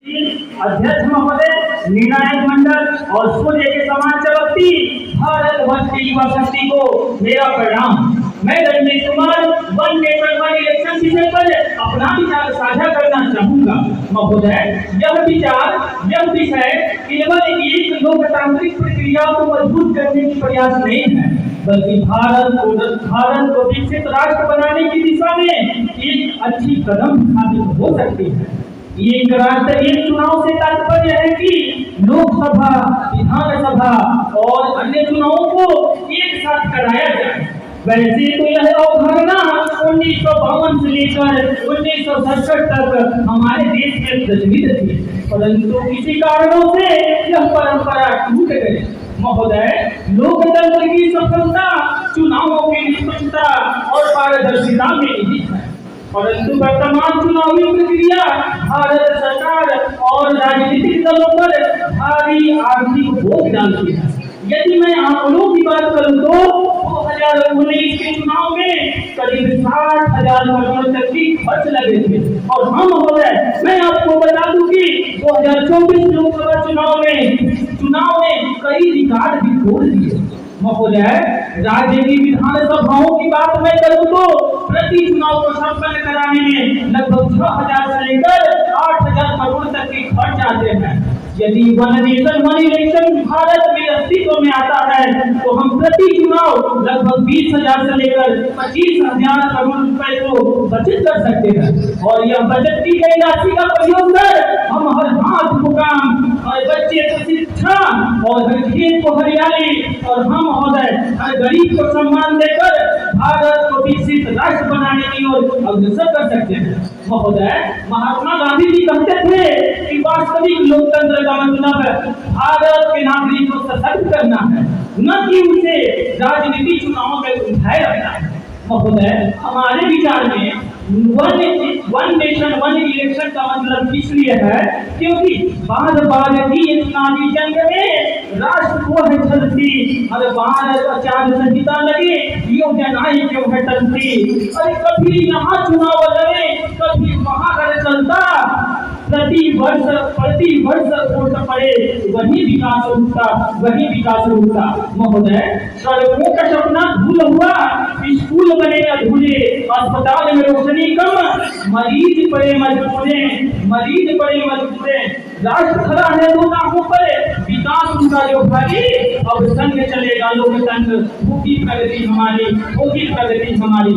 अध्यक्ष महोदय, निर्णायक मंडल और सूर्य के समान चमकती भारत वर्ष की युवा शक्ति को मेरा प्रणाम। मैं Rajnish Kumar one nation one election विषय पर अपना विचार साझा करना चाहूंगा। महोदय, यह विषय केवल एक लोकतांत्रिक प्रक्रिया को मजबूत करने की प्रयास नहीं है, बल्कि भारत को विकसित राष्ट्र बनाने की दिशा में एक अच्छी कदम साबित हो सकती है। एक राष्ट्र एक चुनाव से तात्पर्य है कि लोकसभा, विधानसभा और अन्य चुनावों को एक साथ कराया जाए। वैसे तो यह अवधारणा 1952 से लेकर 1967 तक हमारे देश में प्रचलित थी, परंतु किसी कारणों से यह परंपरा टूट गई। महोदय, लोकतंत्र की सफलता चुनावों की निष्पक्षता और पारदर्शिता में निहित है, परंतु वर्तमान चुनावी प्रक्रिया भारत सरकार और राजनीतिक दलों पर भारी आर्थिक बोझ डालती है। यदि मैं आंकड़ों की बात करूं तो 2019 के चुनाव में करीब 60,000 करोड़ तक की खर्च लगे थे। और हाँ महोदय, मैं आपको बता दूं कि 2024 लोकसभा चुनाव में कई रिकॉर्ड भी तोड़ दिए। महोदय, राज्य की विधानसभाओं की बात मैं करूं तो प्रति चुनाव को संपन्न कराने में लगभग 6,000 से लेकर 8,000 करोड़ तक के खर्च आते हैं। यदि one nation one election Bharat में अस्तित्व में आता है तो हम प्रति चुनाव लगभग 20,000 से लेकर 25,000 करोड़ रुपए को बचत कर सकते हैं। और यह बचत की गई राशि का प्रयोग कर हम हर हाथ को काम, हर बच्चे को शिक्षा और हर खेत को हरियाली और हम महोदय हर गरीब को सम्मान देकर भारत को विकसित राष्ट्र बनाने की ओर अग्रसर कर सकते हैं। महोदय, महात्मा गांधी जी कहते थे कि वास्तविक लोकतंत्र का मतलब भारत के नागरिक को सशक्त करना है, न कि उसे राजनीतिक चुनावों में उलझाए रखना है। महोदय, हमारे विचार में वन नेशन वन इलेक्शन का मतलब इसलिए है क्योंकि बार की चुनावी जंग में राष्ट्र को है चलती, हर बार आचार संहिता लगे योजना ही क्यों है टलती। अरे कभी यहाँ चुनाव लगे, कभी वहाँ कर चलता, प्रति वर्ष वोट पड़े वही विकास रुकता। महोदय, सड़कों का सपना धूल हुआ, स्कूल बने अधूरे, अस्पताल में रोशनी कम, मरीज पड़े मजबूरे, राष्ट्र खड़ा है दोनों पर, विकास उनका जो भारी, अब संग चलेगा लोकतंत्र, होगी प्रगति हमारी।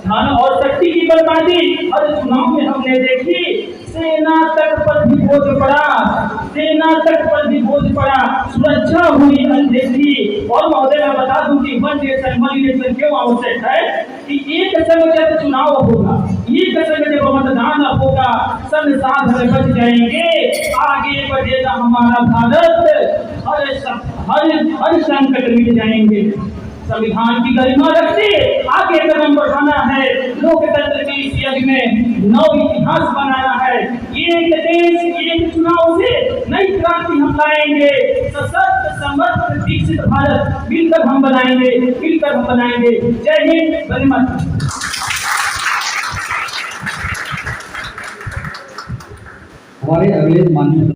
धन और शक्ति की बर्बादी हर चुनाव में हमने देखी। सेना तक पर भी बोझ पड़ा, सुरक्षा हुई अनदेखी। और महोदय, मैं बता दूं कि वन नेशन वन इलेक्शन क्यों आवश्यक है कि एक संग जब चुनाव होगा, एक संग जब मतदान होगा, संसाधन बच जाएंगे, आगे बढ़ेगा हमारा भारत, हर संकट मिट जाएंगे। संविधान की गरिमा रखते आगे कदम बढ़ाना है, लोकतंत्र की इस यज्ञ में नव इतिहास बनाना है। एक देश एक चुनाव से नई क्रांति हम लाएंगे, सशक्त समर्थ विकसित भारत मिलकर हम बनाएंगे। जय हिंद, वंदे मातरम। हमारे अगले माननीय